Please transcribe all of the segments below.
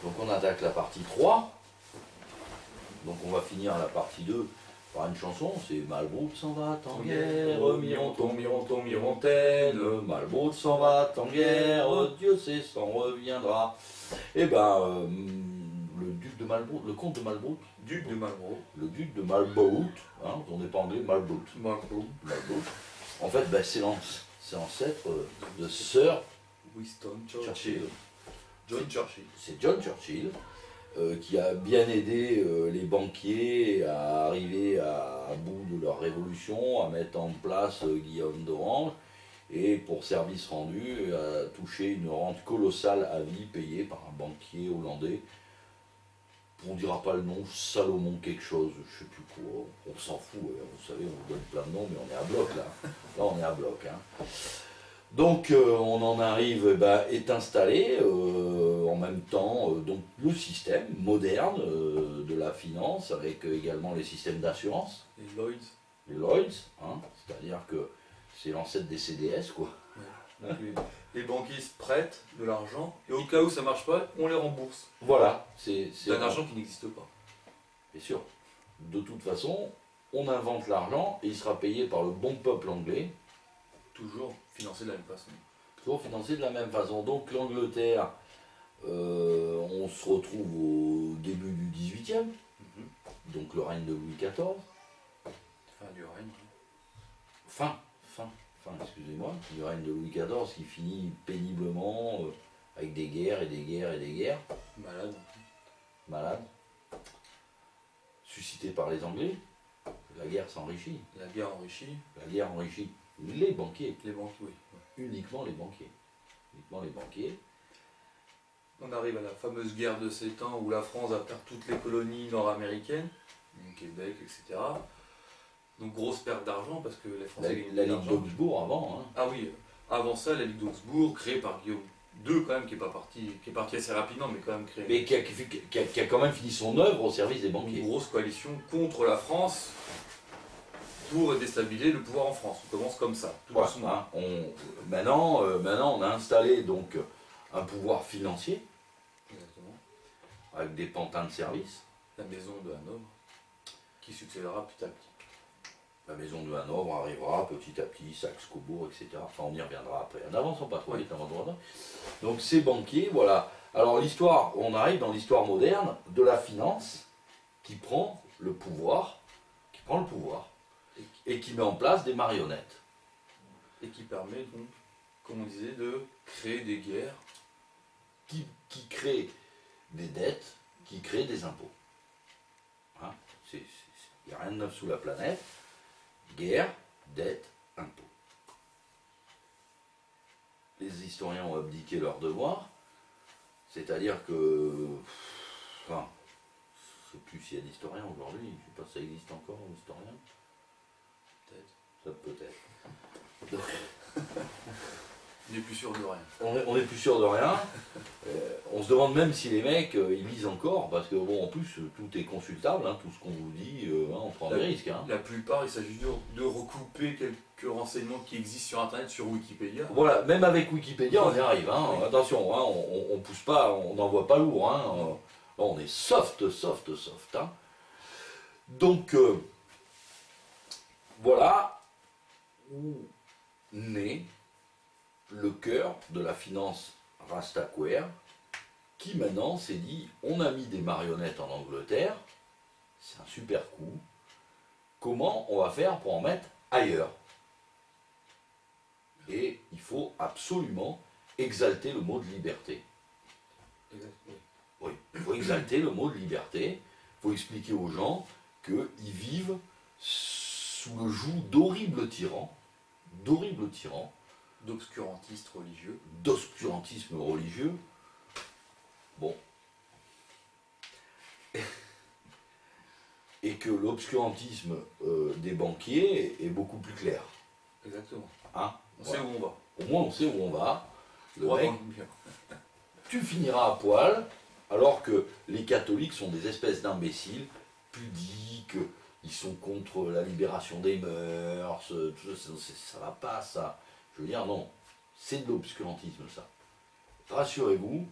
Donc on attaque la partie 3. Donc on va finir la partie 2 par une chanson, c'est Malbrook s'en va en guerre, Mironton, Mironton, Mirontaine, Malbrook s'en va en guerre, Dieu sait s'en reviendra. Et ben, le duc de Malbrook, le comte de Malbrook, Duc de Marlborough. le duc de Marlborough, hein, on n'est pas anglais, Marlborough. Marlborough. En fait, ben, c'est l'ancêtre de Sir Winston Churchill. John Churchill. C'est John Churchill qui a bien aidé les banquiers à arriver à bout de leur révolution, à mettre en place Guillaume d'Orange, et pour service rendu, a touché une rente colossale à vie payée par un banquier hollandais. On ne dira pas le nom, Salomon quelque chose, je ne sais plus quoi, on s'en fout, vous savez, on vous donne plein de noms, mais on est à bloc là. Là on est à bloc. Hein. Donc on en arrive, est installé en même temps donc le système moderne de la finance, avec également les systèmes d'assurance. Les Lloyds. Les Lloyds, hein, c'est-à-dire que c'est l'ancêtre des CDS, quoi. Ouais. Donc les banquiers se prêtent de l'argent, et au cas où ça ne marche pas, on les rembourse. Voilà, c'est un argent qui n'existe pas. Bien sûr. De toute façon, on invente l'argent et il sera payé par le bon peuple anglais. Toujours financé de la même façon. Toujours financé de la même façon. Donc l'Angleterre, on se retrouve au début du XVIIIe, donc le règne de Louis XIV. Fin du règne. Fin, excusez-moi, du règne de Louis XIV qui finit péniblement avec des guerres et des guerres et des guerres. Malade. Suscité par les Anglais. La guerre s'enrichit. La guerre enrichit. La guerre enrichit les banquiers. Les banquiers, oui. Uniquement les banquiers. Uniquement les banquiers. On arrive à la fameuse guerre de 7 ans où la France va perdre toutes les colonies nord-américaines, Québec, etc. Donc grosse perte d'argent parce que les Français gagnent La de Ligue l'argent. d'Augsbourg avant. Hein. Ah oui, avant ça, la Ligue d'Augsbourg, créée par Guillaume II quand même, qui est parti assez rapidement, mais quand même créée. Mais qui a quand même fini son œuvre au service des banquiers. Une grosse coalition contre la France pour déstabiliser le pouvoir en France. On commence comme ça, tout Voilà, doucement. hein, maintenant, on a installé donc un pouvoir financier. Exactement. Avec des pantins de service. La maison de Hanovre, qui succédera petit à petit. La maison de Hanovre arrivera petit à petit, Saxe-Cobourg, etc. Enfin, on y reviendra après. N'avançons pas trop vite avant de revenir. Donc ces banquiers, voilà. Alors l'histoire, on arrive dans l'histoire moderne de la finance qui prend le pouvoir, et qui met en place des marionnettes. Et qui permet donc, comme on disait, de créer des guerres. Qui crée des dettes, qui crée des impôts. Hein, il n'y a rien de neuf sous la planète. Guerre, dette, impôts. Les historiens ont abdiqué leur devoir, c'est-à-dire que... Enfin, je ne sais plus s'il y a d'historiens aujourd'hui, je ne sais pas si ça existe encore, historien. Peut-être. Ça peut-être. Donc, On n'est plus sûr de rien. on n'est plus sûr de rien. On se demande même si les mecs, ils lisent encore, parce que bon, en plus, tout est consultable, hein, tout ce qu'on vous dit, on prend des risques. Hein. La plupart, il s'agit de recouper quelques renseignements qui existent sur Internet, sur Wikipédia. Voilà, même avec Wikipédia, on y arrive. Hein. Oui. Attention, hein, on pousse pas, on n'envoie pas lourd. Hein. On est soft. Hein. Donc, voilà où naît le cœur de la finance rastaquaire, qui maintenant s'est dit, on a mis des marionnettes en Angleterre, c'est un super coup, comment on va faire pour en mettre ailleurs? Et il faut absolument exalter le mot de liberté. Exactement. Oui, il faut exalter le mot de liberté, il faut expliquer aux gens qu'ils vivent sous le joug d'horribles tyrans, d'obscurantistes religieux. D'obscurantisme religieux. Bon. Et que l'obscurantisme des banquiers est beaucoup plus clair. Exactement. Hein, on sait où on va. Au moins on sait où on va. Le droit mec, tu finiras à poil, alors que les catholiques sont des espèces d'imbéciles, pudiques, ils sont contre la libération des mœurs, ça va pas ça. Je veux dire, non, c'est de l'obscurantisme ça. Rassurez-vous,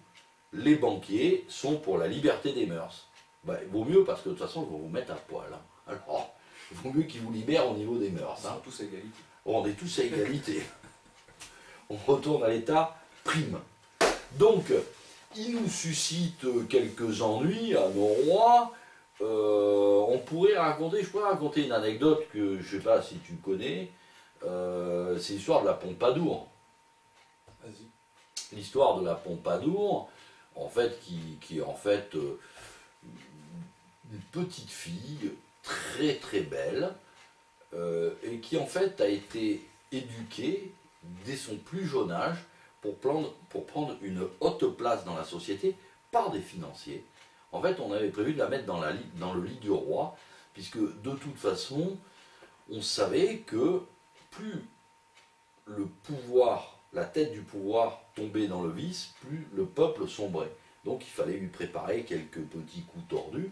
les banquiers sont pour la liberté des mœurs. Ben, il vaut mieux parce que de toute façon, ils vont vous mettre à poil. Hein. Alors, il vaut mieux qu'ils vous libèrent au niveau des mœurs. Ils Hein. sont tous à égalité. On est tous à égalité. On retourne à l'état prime. Donc, il nous suscite quelques ennuis à nos rois. On pourrait raconter, je pourrais raconter une anecdote que je ne sais pas si tu connais. C'est l'histoire de la Pompadour. Vas-y. L'histoire de la Pompadour, en fait, qui est en fait une petite fille très très belle et qui en fait a été éduquée dès son plus jeune âge pour prendre une haute place dans la société par des financiers. En fait, on avait prévu de la mettre dans le lit du roi, puisque de toute façon, on savait que plus le pouvoir, la tête du pouvoir tombait dans le vice, plus le peuple sombrait. Donc il fallait lui préparer quelques petits coups tordus.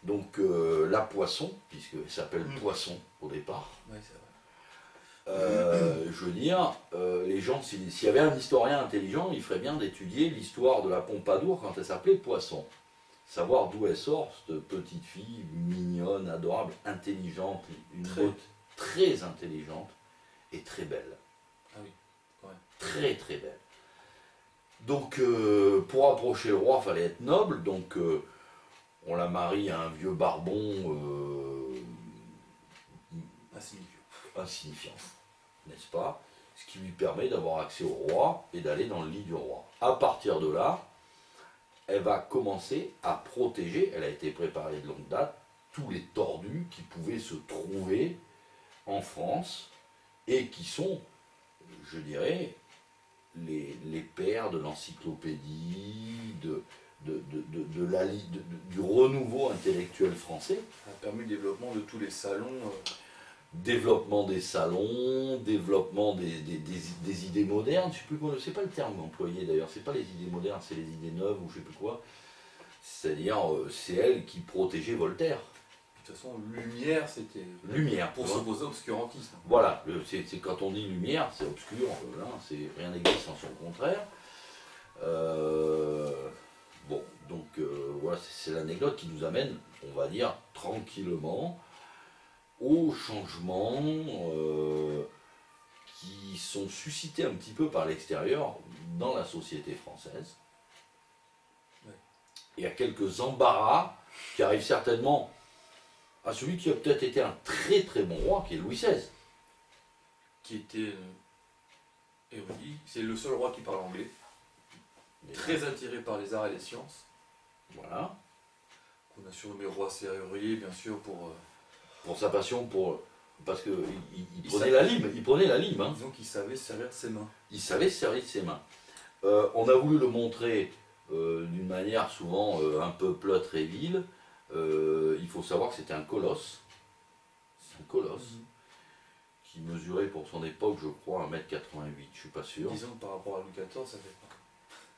Donc la Poisson, puisqu'elle s'appelle Poisson au départ, Oui, c'est vrai. je veux dire, les gens, s'il y avait un historien intelligent, il ferait bien d'étudier l'histoire de la Pompadour quand elle s'appelait Poisson. Savoir d'où elle sort, cette petite fille mignonne, adorable, intelligente, une beauté très intelligente et très belle. Ah oui, ouais. Très très belle. Donc pour approcher le roi, il fallait être noble, donc on la marie à un vieux barbon insignifiant, n'est-ce pas? Ce qui lui permet d'avoir accès au roi et d'aller dans le lit du roi. À partir de là, elle va commencer à protéger, elle a été préparée de longue date, tous les tordus qui pouvaient se trouver en France et qui sont, je dirais, les pères de l'encyclopédie, du renouveau intellectuel français. Ça a permis le développement de tous les salons. Développement des salons, développement des idées modernes, je ne sais pas le terme employé d'ailleurs, c'est pas les idées modernes, c'est les idées neuves ou je sais plus quoi. C'est-à-dire, c'est elle qui protégeait Voltaire. De toute façon, lumière, c'était. Lumière. Pour s'opposer au obscurantisme. Voilà, c'est quand on dit lumière, c'est obscur, là, rien n'existe sans son contraire. Bon, donc voilà, c'est l'anecdote qui nous amène, on va dire, tranquillement aux changements qui sont suscités un petit peu par l'extérieur dans la société française. Ouais. Il y a quelques embarras qui arrivent certainement à celui qui a peut-être été un très très bon roi, qui est Louis XVI. Qui était érudit. C'est le seul roi qui parle anglais. Très attiré par les arts et les sciences. Voilà. On a surnommé roi serrurier, bien sûr, pour sa passion parce qu'il prenait la lime, hein. Disons qu'il savait se servir de ses mains. Il savait se servir de ses mains. On a voulu le montrer d'une manière souvent un peu pleutre et vile. Il faut savoir que c'était un colosse. C'est un colosse qui mesurait pour son époque, je crois, 1,88 m, je suis pas sûr. Disons que par rapport à Louis XIV, ça fait pas.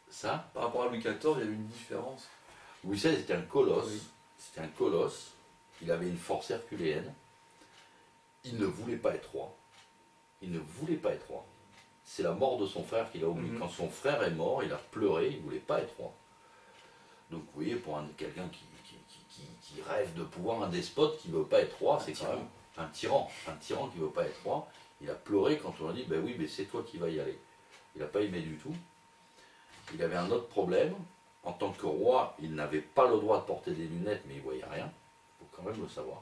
Ça ? Par rapport à Louis XIV, il y avait une différence. Louis XVI était un colosse. Oui. C'était un colosse. Il avait une force herculéenne. Il ne voulait pas être roi. Il ne voulait pas être roi. C'est la mort de son frère qu'il a oublié. Quand son frère est mort, il a pleuré, il ne voulait pas être roi. Donc vous voyez, pour quelqu'un qui rêve de pouvoir, un despote qui ne veut pas être roi, c'est quand même un tyran. Un tyran qui ne veut pas être roi. Il a pleuré quand on a dit, ben oui, mais c'est toi qui vas y aller. Il n'a pas aimé du tout. Il avait un autre problème. En tant que roi, il n'avait pas le droit de porter des lunettes, mais il ne voyait rien. Il faut quand même le savoir.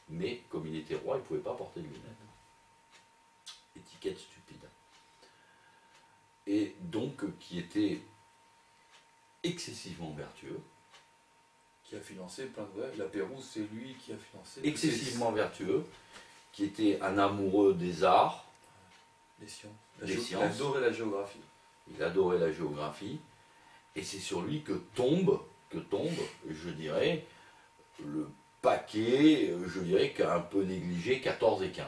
Mais comme il était roi, il ne pouvait pas porter de lunettes. Étiquette stupide. Et donc, qui était excessivement vertueux. Qui a financé plein de... Ouais, la Pérouse, c'est lui qui a financé... Excessivement vertueux, qui était un amoureux des arts. Des sciences. Il adorait la géographie. Il adorait la géographie. Et c'est sur lui que tombe, je dirais, le paquet, je dirais, qu'a un peu négligé 14 et 15.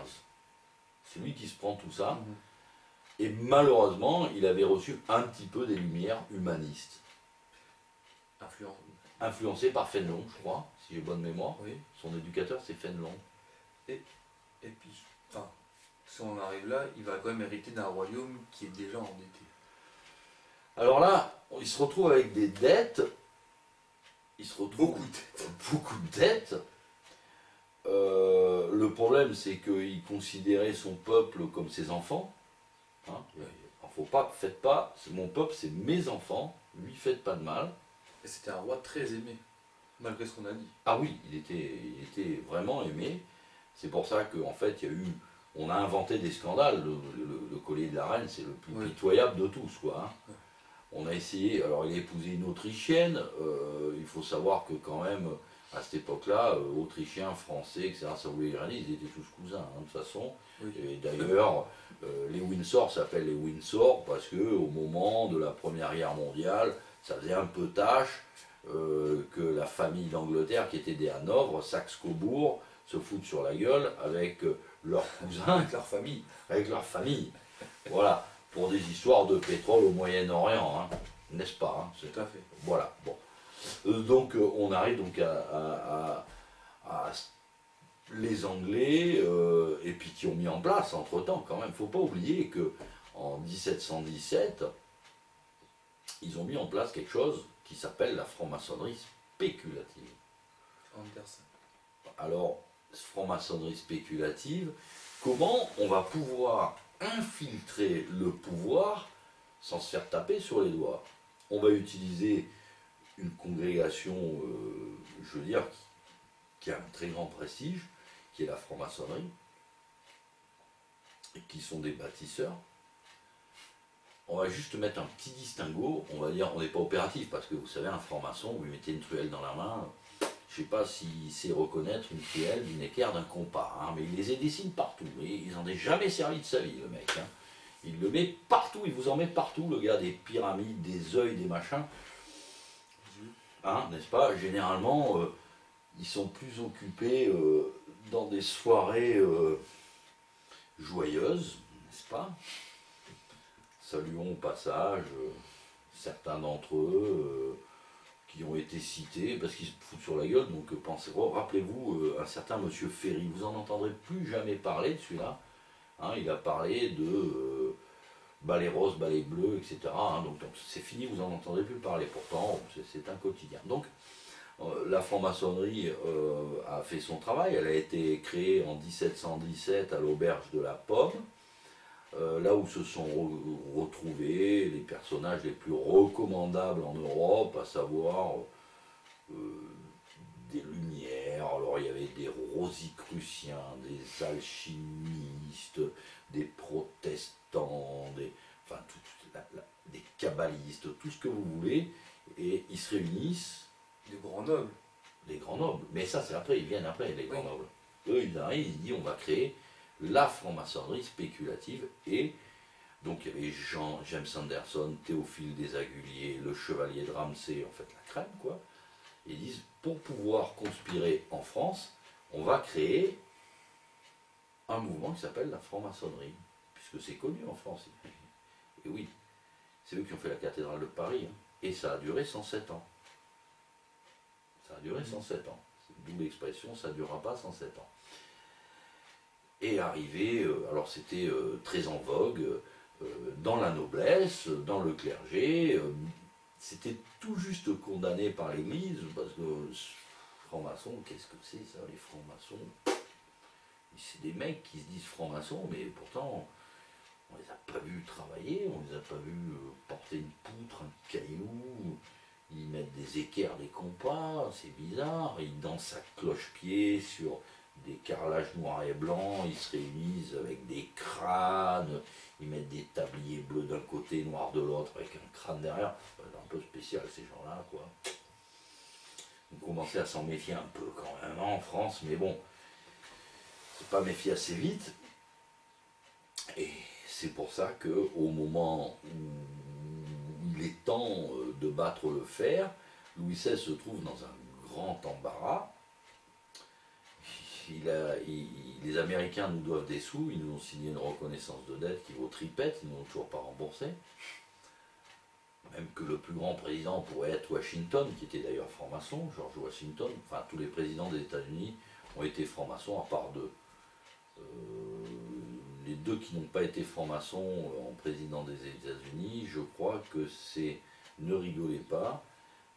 C'est lui qui se prend tout ça. Et malheureusement, il avait reçu un petit peu des lumières humanistes. Influencé par Fénelon, je crois, si j'ai bonne mémoire. Oui. Son éducateur, c'est Fénelon. Et puis, enfin, si on arrive là, il va quand même hériter d'un royaume qui est déjà endetté. Alors là, il se retrouve avec des dettes. Il se retrouve Beaucoup de têtes. beaucoup de dettes. Le problème, c'est qu'il considérait son peuple comme ses enfants. Hein. Faut pas, faites pas, c'est mon peuple, c'est mes enfants. Lui, faites pas de mal. Et c'était un roi très aimé, malgré ce qu'on a dit. Ah oui, il était vraiment aimé. C'est pour ça qu'en fait, on a inventé des scandales. Le collier de la reine, c'est le plus pitoyable de tous, quoi. Hein. On a essayé, alors il a épousé une Autrichienne. Il faut savoir que quand même, à cette époque-là, Autrichiens, Français, etc., ça voulait rien dire, ils étaient tous cousins, hein, de toute façon. Oui. Et d'ailleurs, les Windsor s'appellent les Windsor parce que au moment de la Première Guerre mondiale, ça faisait un peu tâche que la famille d'Angleterre, qui était des Hanovre, Saxe-Cobourg, se foutent sur la gueule avec leurs cousins, Avec leur famille. avec leur famille. Voilà, pour des histoires de pétrole au Moyen-Orient, hein, n'est-ce pas, hein, Tout à fait. Voilà, bon. Donc on arrive donc à les Anglais, et puis qui ont mis en place entre-temps quand même. Il ne faut pas oublier qu'en 1717, ils ont mis en place quelque chose qui s'appelle la franc-maçonnerie spéculative. Anderson. Alors, franc-maçonnerie spéculative, comment on va pouvoir infiltrer le pouvoir sans se faire taper sur les doigts? On va utiliser une congrégation, je veux dire, qui a un très grand prestige, qui est la franc-maçonnerie, et qui sont des bâtisseurs. On va juste mettre un petit distinguo, on va dire, on n'est pas opératif, parce que vous savez, un franc-maçon, vous lui mettez une truelle dans la main, je ne sais pas s'il sait reconnaître une truelle, d'une équerre, d'un compas, hein, mais il les dessine partout, et il n'en est jamais servi de sa vie, le mec. Hein. Il le met partout, il vous en met partout, le gars, des pyramides, des œils, des machins. Hein, n'est-ce pas? Généralement, ils sont plus occupés dans des soirées joyeuses, n'est-ce pas? Saluons au passage certains d'entre eux qui ont été cités parce qu'ils se foutent sur la gueule. Donc pensez, rappelez-vous un certain monsieur Ferry, vous en entendrez plus jamais parler de celui-là. Hein, il a parlé de balai rose, balai bleu, etc. Hein, donc c'est fini, vous n'en entendrez plus parler. Pourtant, c'est un quotidien. Donc la franc-maçonnerie a fait son travail. Elle a été créée en 1717 à l'auberge de la Pomme. Là où se sont retrouvés les personnages les plus recommandables en Europe, à savoir des Lumières, alors il y avait des Rosicruciens, des alchimistes, des protestants, des kabbalistes, tout ce que vous voulez, et ils se réunissent. Des grands nobles. Les grands nobles, mais ça c'est après, ils viennent après, les grands nobles. Eux ils arrivent, ils disent on va créer la franc-maçonnerie spéculative, et donc il y avait James Anderson, Théophile des Aguliers, le chevalier de Ramsay, en fait la crème quoi. Ils disent pour pouvoir conspirer en France, on va créer un mouvement qui s'appelle la franc-maçonnerie, puisque c'est connu en France. Et oui, c'est eux qui ont fait la cathédrale de Paris, hein. Et ça a duré 107 ans. Ça a duré 107 ans. D'où l'expression ça ne durera pas 107 ans. Et arrivé, alors c'était très en vogue, dans la noblesse, dans le clergé, c'était tout juste condamné par l'Église, parce que francs-maçons, qu'est-ce que c'est ça, les francs-maçons? C'est des mecs qui se disent francs-maçons, mais pourtant, on les a pas vus travailler, on les a pas vus porter une poutre, un caillou, ils mettent des équerres, des compas, c'est bizarre, ils dansent à cloche-pied sur des carrelages noirs et blancs, ils se réunissent avec des crânes, ils mettent des tabliers bleus d'un côté, noirs de l'autre, avec un crâne derrière. C'est un peu spécial ces gens-là, quoi. On commençait à s'en méfier un peu quand même en France, mais bon, c'est pas méfier assez vite. Et c'est pour ça qu'au moment où il est temps de battre le fer, Louis XVI se trouve dans un grand embarras. Les Américains nous doivent des sous, ils nous ont signé une reconnaissance de dette qui vaut tripette, ils ne nous ont toujours pas remboursé. Même que le plus grand président pourrait être Washington, qui était d'ailleurs franc-maçon, George Washington. Enfin, tous les présidents des États-Unis ont été francs-maçons, à part deux. Les deux qui n'ont pas été francs-maçons en président des États-Unis, États-Unis, je crois que c'est, ne rigolez pas,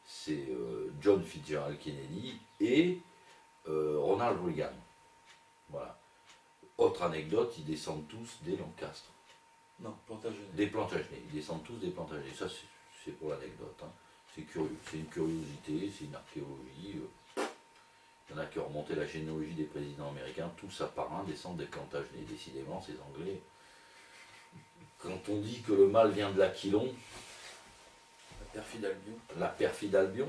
c'est John Fitzgerald Kennedy et Ronald Reagan. Voilà. Autre anecdote, ils descendent tous des Lancastre. Non, Plantagenet. Des Plantagenets, ils descendent tous des Plantagenets. Ça, c'est pour l'anecdote. Hein. C'est curieux, c'est une curiosité, c'est une archéologie. Il y en a qui ont remonté la généalogie des présidents américains, tous à part un descendent des Plantagenets. Décidément, ces Anglais. Quand on dit que le mal vient de l'Aquilon, La perfide Albion. la perfide Albion,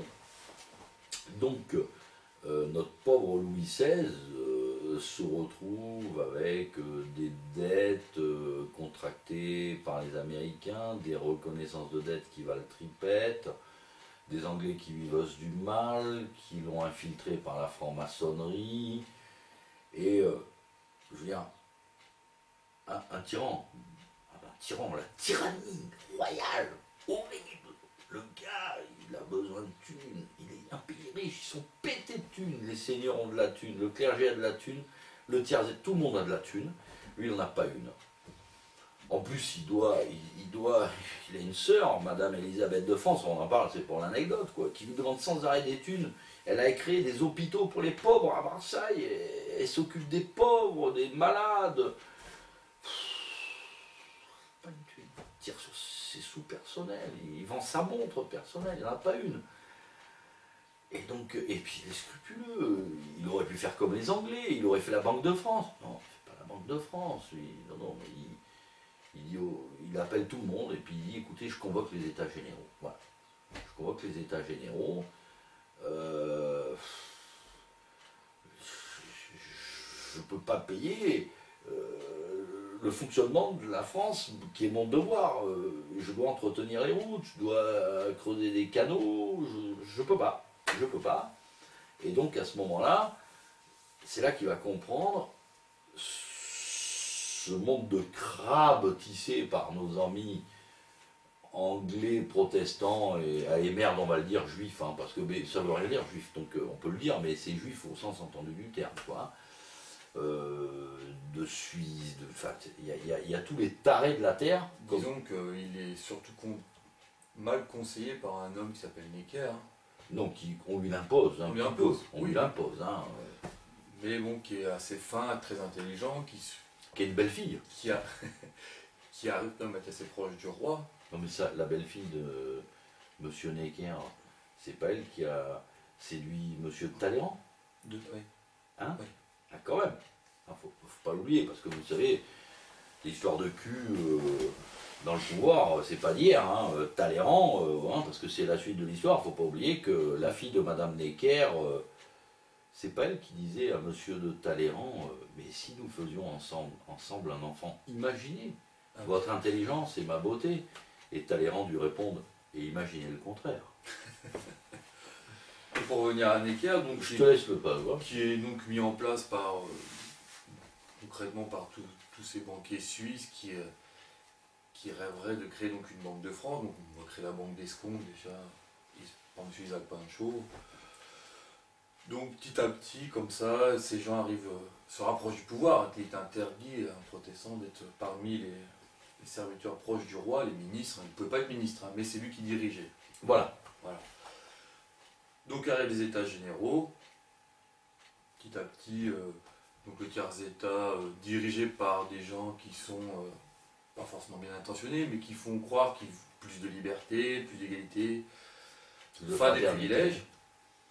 donc notre pauvre Louis XVI se retrouve avec des dettes contractées par les Américains, des reconnaissances de dettes qui valent tripette, des Anglais qui vivent du mal, qui l'ont infiltré par la franc-maçonnerie, et je veux dire, un tyran, la tyrannie royale, horrible. Le gars, il a besoin de thunes, il est un pays riche, ils sont pétés de thunes, les seigneurs ont de la thune, le clergé a de la thune, le tiers, tout le monde a de la thune, lui il n'en a pas une. En plus, il a une sœur, Madame Elisabeth de France, on en parle, c'est pour l'anecdote, quoi, qui lui demande sans arrêt des thunes. Elle a créé des hôpitaux pour les pauvres à Marseille, elle s'occupe des pauvres, des malades. Pas une thune, il tire sur ses sous personnels, il vend sa montre personnelle, il n'en a pas une. Et donc, et puis il est scrupuleux, il aurait pu faire comme les Anglais, il aurait fait la Banque de France. Non, il ne fait pas la Banque de France, lui. Non, mais il appelle tout le monde et puis il dit, écoutez, je convoque les États généraux. Voilà. Je convoque les États généraux. Je ne peux pas payer le fonctionnement de la France, qui est mon devoir. Je dois entretenir les routes, je dois creuser des canaux, je ne peux pas. Je ne peux pas. Et donc à ce moment-là, c'est là qu'il va comprendre ce monde de crabes tissé par nos amis anglais, protestants, et merde, on va le dire juif, hein, parce que ça ne veut rien dire juif, donc on peut le dire, mais c'est juif au sens entendu du terme, quoi. De Suisse, il y a tous les tarés de la terre. Disons qu'il est surtout mal conseillé par un homme qui s'appelle Necker. Hein. Donc on lui l'impose. Hein, on lui l'impose. Hein. Mais bon, qui est assez fin, très intelligent, qui est une belle fille. Qui arrive quand même à être assez proche du roi. Non mais ça, la belle fille de Monsieur Necker, c'est pas elle qui a séduit Monsieur Talleyrand? Oui. Hein? Oui. Ah, quand même. Il ne faut pas l'oublier, parce que vous savez, l'histoire de cul dans le pouvoir, c'est pas d'hier. Hein. Talleyrand, hein, parce que c'est la suite de l'histoire, il ne faut pas oublier que la fille de Madame Necker, c'est pas elle qui disait à Monsieur de Talleyrand, mais si nous faisions ensemble un enfant, imaginez votre intelligence et ma beauté. Et Talleyrand lui répondre, et imaginez le contraire. Et pour revenir à Necker, donc, je te laisse le pas, quoi. Qui est donc mis en place par concrètement par tous ces banquiers suisses qui rêveraient de créer donc une banque de France. Donc on va créer la banque d'Escompte déjà, par M. Isaac Pancho. Donc petit à petit, comme ça, ces gens se rapprochent du pouvoir. Il est interdit à un protestant d'être parmi les serviteurs proches du roi, les ministres. Il ne pouvait pas être ministre, hein, mais c'est lui qui dirigeait. Voilà. Donc arrivent les États généraux, petit à petit, donc le tiers-État dirigé par des gens qui sont pas forcément bien intentionnés, mais qui font croire qu'il y a plus de liberté, plus d'égalité, fin des privilèges.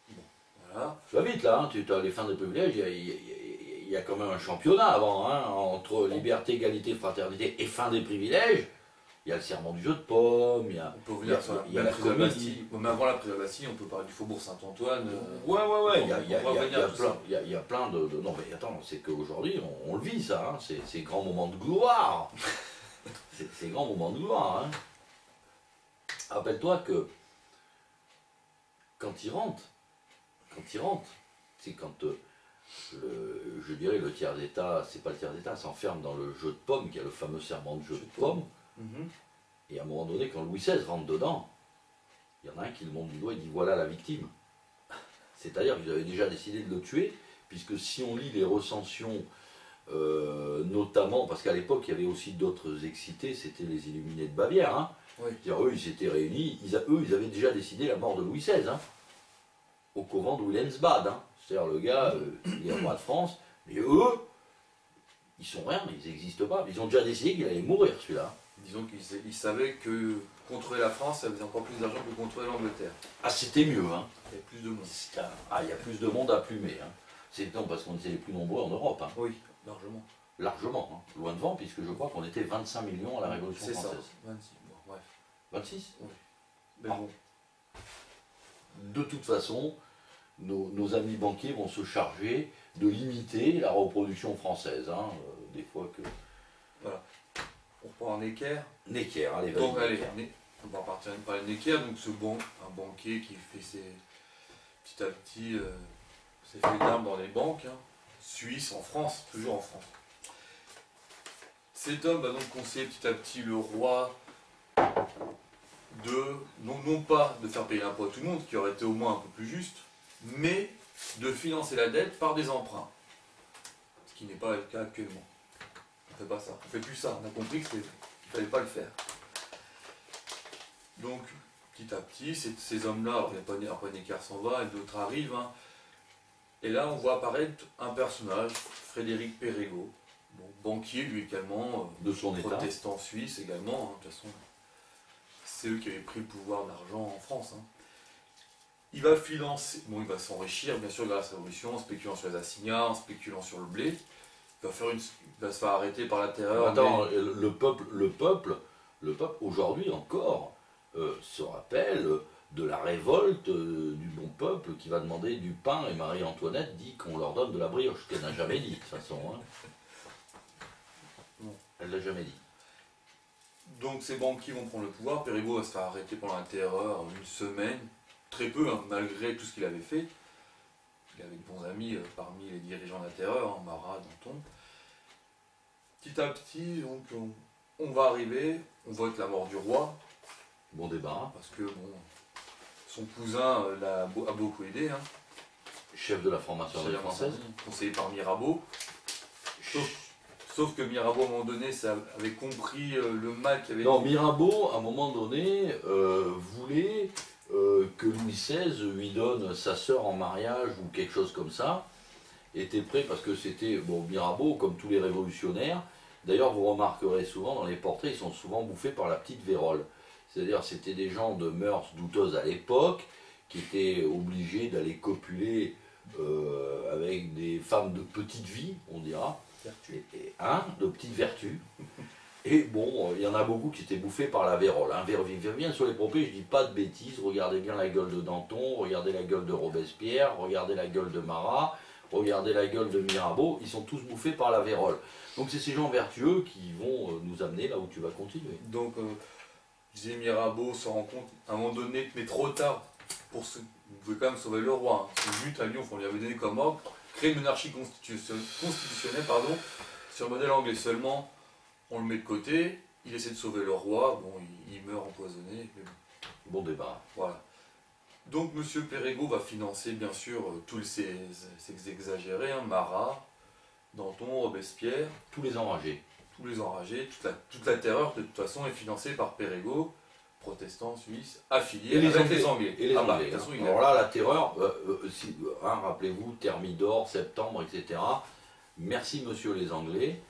Bon, voilà. Tu vas vite là, hein, tu as les fins des privilèges, il y a quand même un championnat avant, hein, entre liberté, égalité, fraternité et fin des privilèges. Il y a le serment du jeu de pomme, il y a, on peut revenir sur la prise de la Bastille. Mais avant la prise de la Bastille, on peut parler du faubourg Saint-Antoine. Ouais, il y a plein de... Non mais attends, c'est qu'aujourd'hui, on le vit ça, hein, ces grands moments de gloire. ces grands moments de gloire. Hein. Rappelle-toi que quand il rentre, c'est quand, je dirais, le tiers-État, c'est pas le tiers-État, s'enferme dans le jeu de pomme, qui a le fameux serment de jeu de pomme. Et à un moment donné, quand Louis XVI rentre dedans, il y en a un qui le montre du doigt et dit voilà la victime. C'est-à-dire qu'ils avaient déjà décidé de le tuer, puisque si on lit les recensions notamment, parce qu'à l'époque, il y avait aussi d'autres excités, c'était les Illuminés de Bavière. Hein. Oui. Eux, ils s'étaient réunis, eux, ils avaient déjà décidé la mort de Louis XVI, hein, au couvent de Wilhelmsbad. Hein. C'est-à-dire, le gars, il est roi de France, mais eux, ils sont rien, ils n'existent pas. Ils ont déjà décidé qu'il allait mourir, celui-là. Disons qu'ils savaient que contrôler la France, ça faisait encore plus d'argent que contrôler l'Angleterre. Ah, c'était mieux, hein. Il y a plus de monde. Ah, il y a plus de monde à plumer. Hein. C'est non, parce qu'on était les plus nombreux en Europe. Hein. Oui, largement. Largement, hein. Loin devant, puisque je crois qu'on était 25 millions à la Révolution française. C'est ça, 26, bon, bref. 26 Oui. Mais bon. De toute façon, nos amis banquiers vont se charger de limiter la reproduction française. Hein. Des fois que... Voilà. On reprend en équerre. Necker, allez, vas-y. Donc, allez, on va partir par le Necker. Donc, un banquier qui fait petit à petit ses faits d'armes dans les banques, hein, Suisse, en France, toujours en France. Cet homme va donc conseiller petit à petit le roi de, non pas de faire payer l'impôt à tout le monde, qui aurait été au moins un peu plus juste, mais de financer la dette par des emprunts. Ce qui n'est pas le cas actuellement. On ne fait pas ça. On ne fait plus ça. On a compris qu'il ne fallait pas le faire. Donc, petit à petit, ces hommes-là, après Necker s'en va et d'autres arrivent. Hein, et là, on voit apparaître un personnage, Frédéric Perregaux, banquier lui également, de son protestant suisse également. Hein, de toute façon, c'est eux qui avaient pris le pouvoir d'argent en France. Hein. Il va financer, il va s'enrichir bien sûr grâce à la Révolution, en spéculant sur les assignats, en spéculant sur le blé. Il va se faire arrêter par la terreur. Attends, mais... le peuple, aujourd'hui encore, se rappelle de la révolte du bon peuple qui va demander du pain, et Marie-Antoinette dit qu'on leur donne de la brioche, qu'elle n'a jamais dit de toute façon. Hein. Non. Elle l'a jamais dit. Donc ces banquiers vont prendre le pouvoir, Perregaux va se faire arrêter pendant la terreur une semaine, très peu, hein, malgré tout ce qu'il avait fait. Il avait de bons amis parmi les dirigeants de la terreur, hein, Marat, Danton. Petit à petit, donc, on va arriver, on vote la mort du roi. Bon débat. Parce que bon, son cousin a beaucoup aidé. Hein. Chef de la formation française. Conseillé par Mirabeau. Sauf que Mirabeau, à un moment donné, avait compris le mal qu'il avait... Non, Mirabeau, à un moment donné, voulait que Louis XVI lui donne sa sœur en mariage ou quelque chose comme ça. Était prêt parce que c'était... Bon, Mirabeau, comme tous les révolutionnaires, d'ailleurs, vous remarquerez souvent dans les portraits, ils sont souvent bouffés par la petite vérole. C'est-à-dire, c'était des gens de mœurs douteuses à l'époque, qui étaient obligés d'aller copuler avec des femmes de petite vie, on dira. De petites vertus. Et bon, il y en a beaucoup qui étaient bouffés par la vérole. Hein. Bien sur les propos, je dis pas de bêtises. Regardez bien la gueule de Danton, regardez la gueule de Robespierre, regardez la gueule de Marat, regardez la gueule de Mirabeau. Ils sont tous bouffés par la vérole. Donc c'est ces gens vertueux qui vont nous amener là où tu vas continuer. Donc, je disais, Mirabeau se rend compte à un moment donné, mais trop tard. Vous pouvez quand même sauver le roi. Hein. C'est but à Lyon, on lui avait donné comme ordre. Créer une monarchie constitutionnelle, sur le modèle anglais seulement, on le met de côté, il essaie de sauver le roi, bon, il meurt empoisonné. Mais bon débat. Voilà. Donc M. Perregaux va financer bien sûr tous ces exagérés, hein, Marat, Danton, Robespierre. Tous les enragés. Tous les enragés, toute la terreur de toute façon est financée par Perregaux, protestant suisse, affilié avec les Anglais. Et les Anglais. Alors là, la terreur, rappelez-vous, Thermidor, septembre, etc. Merci monsieur les Anglais.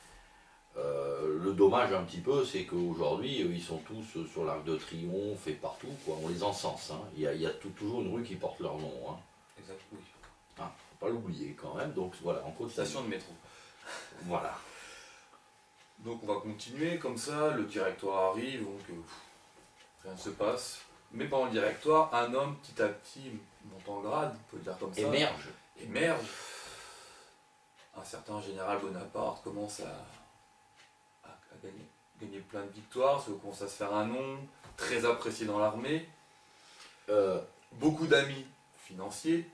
Le dommage un petit peu, c'est qu'aujourd'hui, ils sont tous sur l'Arc de Triomphe et partout, quoi. On les encense. Hein. Il y a toujours une rue qui porte leur nom. Hein. Exact, oui. Hein, faut pas l'oublier quand même. Donc voilà, on continue. Station de métro. Voilà. Donc on va continuer comme ça, le directoire arrive, donc rien ne se passe. Mais pendant le directoire, un homme petit à petit monte en grade, on peut le dire comme ça. Émerge. Un certain général Bonaparte commence à gagner plein de victoires, commence à se faire un nom, très apprécié dans l'armée. Beaucoup d'amis financiers.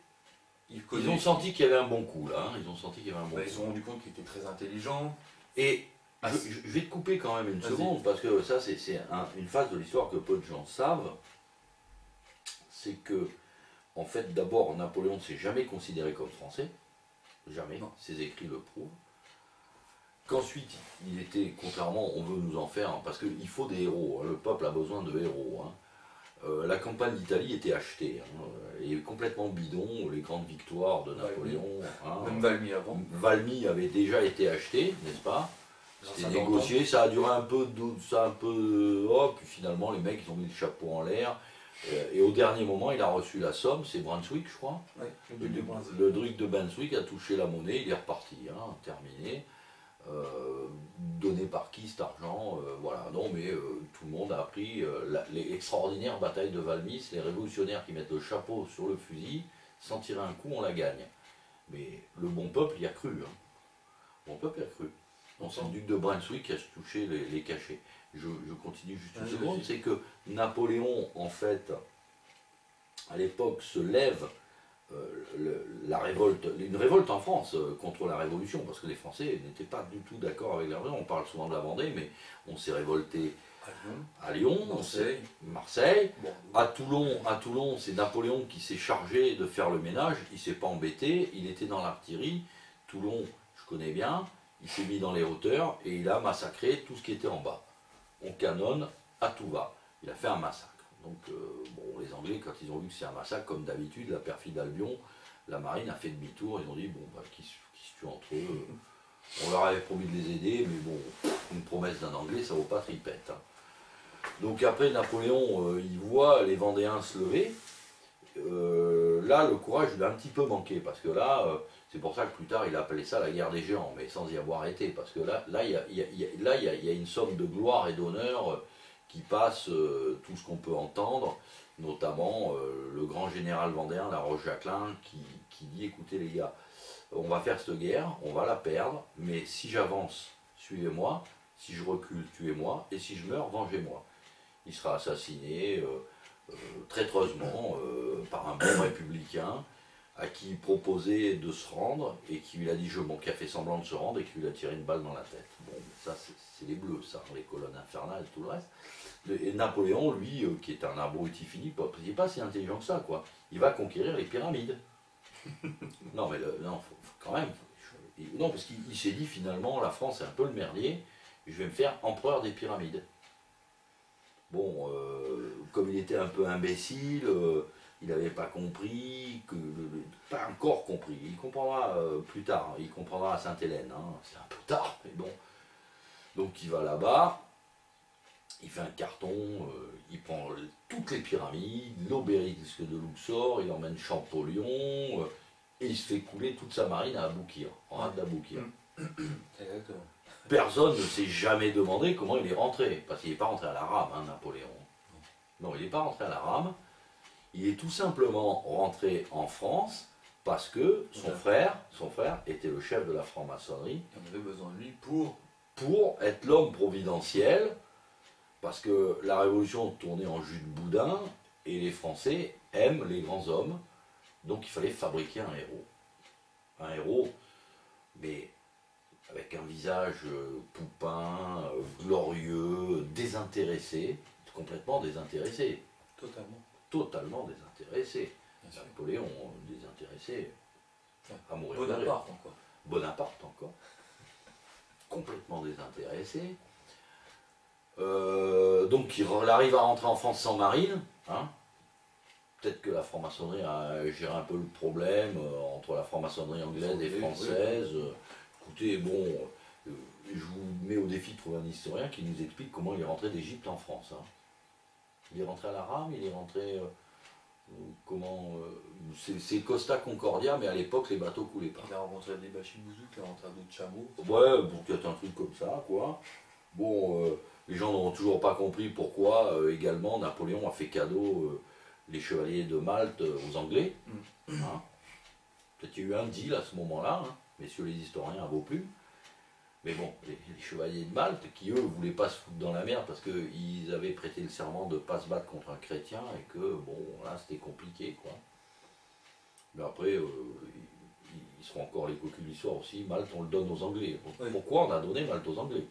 Ils ont senti qu'il y avait un bon coup là. Hein. Ils ont senti qu'il y avait un bon coup. Ils se sont rendu compte qu'il était très intelligent. Et je vais te couper quand même une seconde, parce que ça c'est une phase de l'histoire que peu de gens savent. C'est que, en fait, d'abord, Napoléon ne s'est jamais considéré comme français. Jamais. Non. Ses écrits le prouvent. qu'ensuite il était, contrairement, on veut nous en faire, hein, parce qu'il faut des héros, hein, le peuple a besoin de héros. Hein. La campagne d'Italie était achetée, hein, et complètement bidon, les grandes victoires de Napoléon. Hein, même Valmy avant. Valmy avait déjà été acheté, n'est-ce pas? C'était négocié, ça a duré un peu, puis finalement les mecs ils ont mis le chapeau en l'air. Et au dernier moment, il a reçu la somme, c'est Brunswick, je crois. Ouais, le duc de Brunswick a touché la monnaie, il est reparti, hein, terminé. Donné par qui cet argent, voilà. Non, mais tout le monde a appris les extraordinaires batailles de Valmy, c'est les révolutionnaires qui mettent le chapeau sur le fusil, sans tirer un coup, on la gagne. Mais le bon peuple y a cru. Hein. Le bon peuple y a cru. Donc c'est le duc de Brunswick qui a touché les cachets. Je continue juste une seconde, c'est que Napoléon, en fait, à l'époque, se lève la révolte, une révolte en France contre la Révolution, parce que les Français n'étaient pas du tout d'accord avec la Révolution. On parle souvent de la Vendée, mais on s'est révolté à Lyon, Marseille. Bon. À Toulon, c'est Napoléon qui s'est chargé de faire le ménage, il ne s'est pas embêté, il était dans l'artillerie. Toulon, je connais bien, il s'est mis dans les hauteurs et il a massacré tout ce qui était en bas. On canonne à tout va. Il a fait un massacre. Donc, bon, les Anglais, quand ils ont vu que c'est un massacre, comme d'habitude, la perfide Albion, la marine a fait demi-tour, ils ont dit, bon, bah, qui se tue entre eux. On leur avait promis de les aider, mais bon, une promesse d'un Anglais, ça vaut pas tripette. Hein. Donc après, Napoléon, il voit les Vendéens se lever. Là, le courage lui a un petit peu manqué, parce que là, c'est pour ça que plus tard, il a appelé ça la guerre des géants, mais sans y avoir été, parce que là, il y a une somme de gloire et d'honneur qui passe tout ce qu'on peut entendre, notamment le grand général vendéen, La Roche-Jacquelin, qui dit, écoutez les gars, on va faire cette guerre, on va la perdre, mais si j'avance, suivez-moi, si je recule, tuez-moi, et si je meurs, vengez-moi. Il sera assassiné traîtreusement par un bon républicain à qui il proposait de se rendre et qui lui a dit qui a fait semblant de se rendre et qui lui a tiré une balle dans la tête. Bon, ça c'est les bleus, ça, les colonnes infernales et tout le reste. Et Napoléon, lui, qui est un abruti fini, il n'est pas si intelligent que ça, quoi. Il va conquérir les pyramides. Non, mais non, faut quand même. Non, parce qu'il s'est dit finalement, la France est un peu le merdier, je vais me faire empereur des pyramides. Bon, comme il était un peu imbécile, il n'avait pas compris, pas encore compris, il comprendra plus tard, hein, il comprendra à Sainte-Hélène, hein, c'est un peu tard, mais bon. Donc il va là-bas, il fait un carton, il prend toutes les pyramides, l'obélisque de Luxor, il emmène Champollion, et il se fait couler toute sa marine à Aboukir, en rade d'Aboukir. Exactement. Personne ne s'est jamais demandé comment il est rentré, parce qu'il n'est pas rentré à la rame, hein, Napoléon. Non, il n'est pas rentré à la rame, il est tout simplement rentré en France parce que son frère était le chef de la franc-maçonnerie. On avait besoin de lui pour être l'homme providentiel, parce que la Révolution tournait en jus de boudin, et les Français aiment les grands hommes, donc il fallait fabriquer un héros. Un héros, mais avec un visage poupin, glorieux, désintéressé, complètement désintéressé. Totalement désintéressé. Napoléon, désintéressé, à mourir de rire. Bonaparte encore. Complètement désintéressé. Donc il arrive à rentrer en France sans marine. Hein. Peut-être que la franc-maçonnerie a géré un peu le problème entre la franc-maçonnerie anglaise et française. Écoutez, bon, je vous mets au défi de trouver un historien qui nous explique comment il est rentré d'Égypte en France. Hein. Il est rentré à la rame, il est rentré... c'est Costa Concordia, mais à l'époque les bateaux coulaient pas. Il a rencontré des bachibouzouk, il a rencontré d'autres chameaux. Ouais, peut-être un truc comme ça, quoi. Bon, les gens n'ont toujours pas compris pourquoi également Napoléon a fait cadeau les chevaliers de Malte aux Anglais. Hein. Peut-être qu'il y a eu un deal à ce moment-là, hein. Messieurs les historiens, à vos plumes. Mais bon, les chevaliers de Malte, qui eux voulaient pas se foutre dans la merde parce qu'ils avaient prêté le serment de ne pas se battre contre un chrétien et que, bon, là c'était compliqué, quoi. Mais après, ils seront encore les cocus de l'histoire aussi. Malte, on le donne aux Anglais. Oui. Pourquoi on a donné Malte aux Anglais?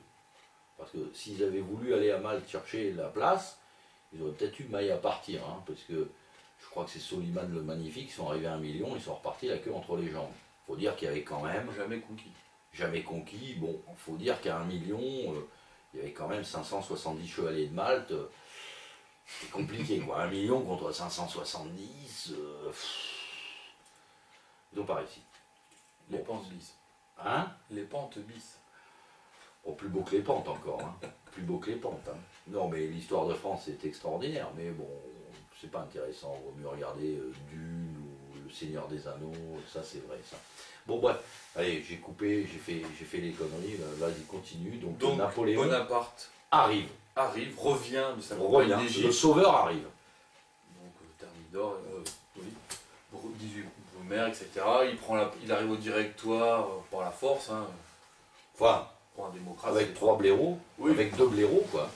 Parce que s'ils avaient voulu aller à Malte chercher la place, ils auraient peut-être eu maille à partir, hein, parce que je crois que c'est Soliman le Magnifique, ils sont arrivés à 1 million, ils sont repartis la queue entre les jambes. Il faut dire qu'il y avait quand même... Jamais conquis. jamais conquis. Bon, il faut dire qu'à 1 million, il y avait quand même 570 chevaliers de Malte. C'est compliqué, quoi. 1 million contre 570, ils n'ont pas réussi. Les pentes bis. Hein? Les pentes bis. Oh, plus beau que les pentes encore, hein. Plus beau que les pentes. Hein. Non, mais l'histoire de France est extraordinaire, mais bon, c'est pas intéressant. Il vaut mieux regarder Dune ou Le Seigneur des Anneaux, ça c'est vrai, ça. Bon, bref, allez, j'ai coupé, j'ai fait les conneries, là, vas-y, continue. Donc Napoléon Bonaparte arrive, revient de sa revient, campagne d'Égypte. le sauveur arrive. Donc, Thermidor, oui, 18 Brumaire, etc. Il arrive au directoire par la force, hein, Enfin, pour un démocrate. avec 3 blaireaux, Oui. avec 2 blaireaux, quoi.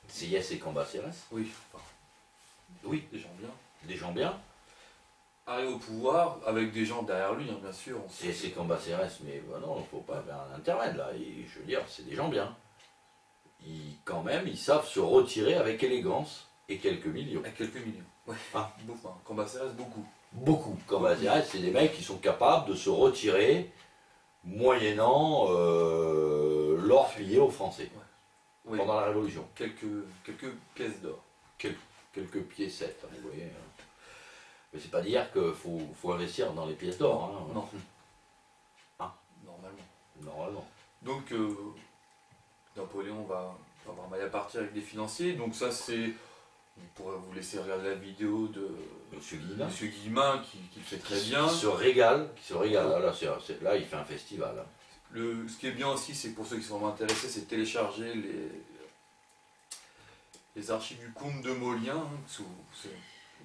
C'est Yes et Cambacérès. Oui, enfin, Oui, des gens bien. des gens bien. Arrive au pouvoir avec des gens derrière lui, hein, bien sûr. C'est Yes et Cambacérès, mais bah non, il ne faut pas faire un intermède, là. Et, je veux dire, c'est des gens bien. Quand même, ils savent se retirer avec élégance et quelques millions. À quelques millions. Ouais. Ah. Enfin, Cambacérès, beaucoup. Beaucoup. Cambacérès, c'est des mecs qui sont capables de se retirer moyennant l'or pillé aux Français Oui. pendant la Révolution. Quelques pièces d'or. Quelques piécettes, hein, vous voyez. Hein. Mais c'est pas dire qu'il faut investir dans les pièces d'or. Hein. Non. Ah. Normalement. Normalement. Donc, Napoléon va avoir mal à partir avec des financiers. Donc ça, c'est... On pourrait vous laisser regarder la vidéo de Monsieur Guillemin. Monsieur Guillemin qui le fait très bien. Qui se régale. Là, il fait un festival. Hein. Ce qui est bien aussi, c'est pour ceux qui sont vraiment intéressés, c'est de télécharger les archives du comte de Molien. Hein,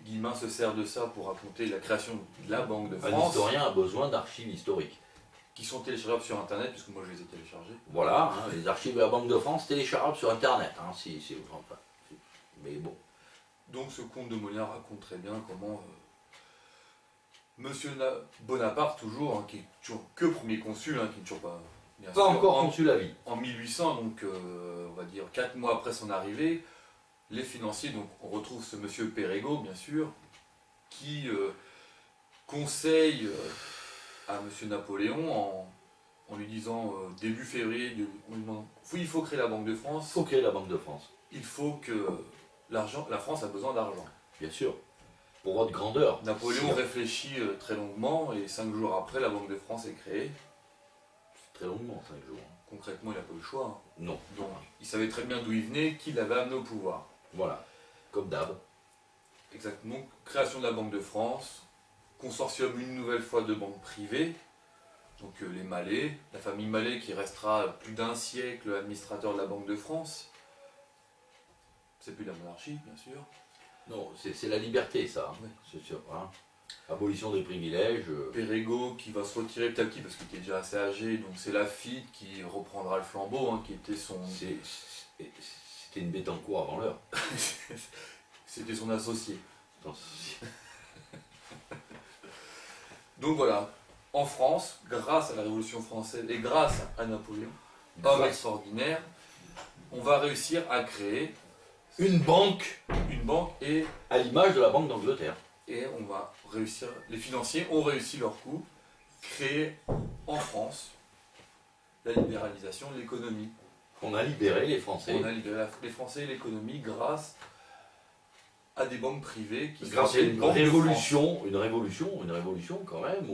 Guillemin se sert de ça pour raconter la création de la Banque de Un France. historien a besoin d'archives historiques. Qui sont téléchargeables sur internet, puisque moi je les ai téléchargés. Voilà, hein, les archives de la Banque de France téléchargeables sur internet, hein, si vous en faites. Mais bon. Donc ce comte de Molien raconte très bien comment Monsieur Bonaparte, toujours, hein, qui est toujours que premier consul, hein, qui n'est toujours pas... Bien Pas sûr, encore conçu la vie. En 1800, donc on va dire 4 mois après son arrivée, les financiers, donc on retrouve ce monsieur Perregaux, bien sûr, qui conseille à monsieur Napoléon en lui disant début février, on lui demande, il faut créer la Banque de France. Il faut créer la Banque de France. Il faut que la France a besoin d'argent. Bien sûr. Pour votre grandeur. Napoléon réfléchit très longuement et 5 jours après, la Banque de France est créée. Très longuement, 5 jours. Concrètement, il n'a pas eu le choix. Hein. Non. Donc, il savait très bien d'où il venait, qui l'avait amené au pouvoir. Voilà. Comme d'hab. Exactement. Donc, création de la Banque de France, consortium une nouvelle fois de banques privées, donc les Mallet, la famille Mallet qui restera plus d'1 siècle administrateur de la Banque de France. C'est plus la monarchie, bien sûr. Non, c'est la liberté, ça. Hein. Ouais. C'est sûr. Hein. Abolition des privilèges. Perregaux qui va se retirer petit à petit parce qu'il était déjà assez âgé, donc c'est Laffitte qui reprendra le flambeau, hein, qui était son... C'était une Bettencourt avant l'heure. C'était son associé. Non, Donc voilà, en France, grâce à la Révolution française et grâce à Napoléon, homme extraordinaire, on va réussir à créer une banque et à l'image de la Banque d'Angleterre. Et on va réussir, les financiers ont réussi leur coup, créer en France la libéralisation de l'économie. On a libéré les Français. On a libéré les Français et l'économie grâce à des banques privées qui grâce sont à une révolution quand même,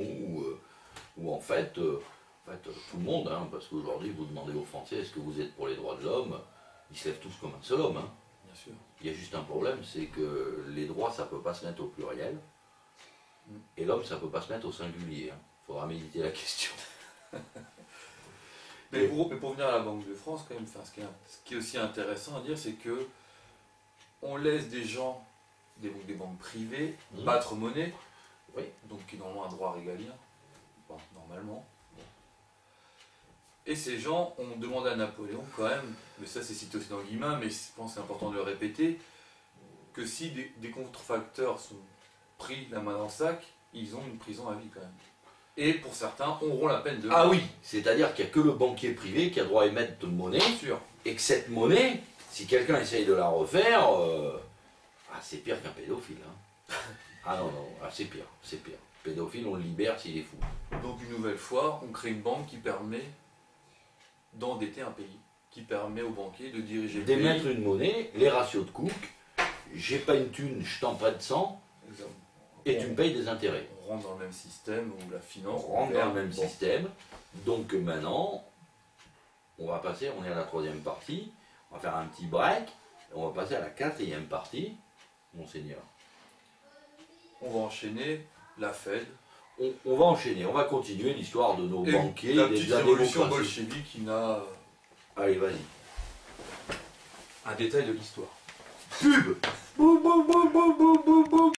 où en fait, tout le monde, hein, parce qu'aujourd'hui vous demandez aux Français est-ce que vous êtes pour les droits de l'homme, ils se lèvent tous comme un seul homme. Hein. Bien sûr. Il y a juste un problème, c'est que les droits ça peut pas se mettre au pluriel, et l'homme ça peut pas se mettre au singulier. Hein. Faudra méditer la question. Mais pour venir à la Banque de France, quand même, ce qui est aussi intéressant à dire, c'est que on laisse des gens, des banques privées, battre monnaie, oui. Donc qui ont un droit régalien, bon, normalement. Bon. Et ces gens ont demandé à Napoléon quand même, mais ça c'est cité aussi dans Guillemin, mais je pense que c'est important de le répéter, que si des contrefacteurs sont pris la main dans le sac, ils ont une prison à vie quand même. Et pour certains, auront la peine de... Ah oui, c'est-à-dire qu'il n'y a que le banquier privé qui a droit à émettre de monnaie, et que cette monnaie, si quelqu'un essaye de la refaire, c'est pire qu'un pédophile. Hein. Ah non, c'est pire. pédophile, on le libère s'il est fou. Donc une nouvelle fois, on crée une banque qui permet d'endetter un pays, qui permet aux banquiers de diriger le pays. D'émettre une monnaie, les ratios de Cook, j'ai pas une thune, je t'en prête 100, et tu me payes des intérêts. On rentre dans le même système où la finance... On rentre dans le même système, donc maintenant, on va passer, on est à la 3e partie, on va faire un petit break, et on va passer à la 4e partie, monseigneur. On va enchaîner la Fed. On va enchaîner, on va continuer l'histoire de nos banquiers, la des petite révolution démocraties. bolchevique qui n'a... Allez, vas-y. Un détail de l'histoire. Pub. Boum, boum, boum, boum, boum, boum, boum.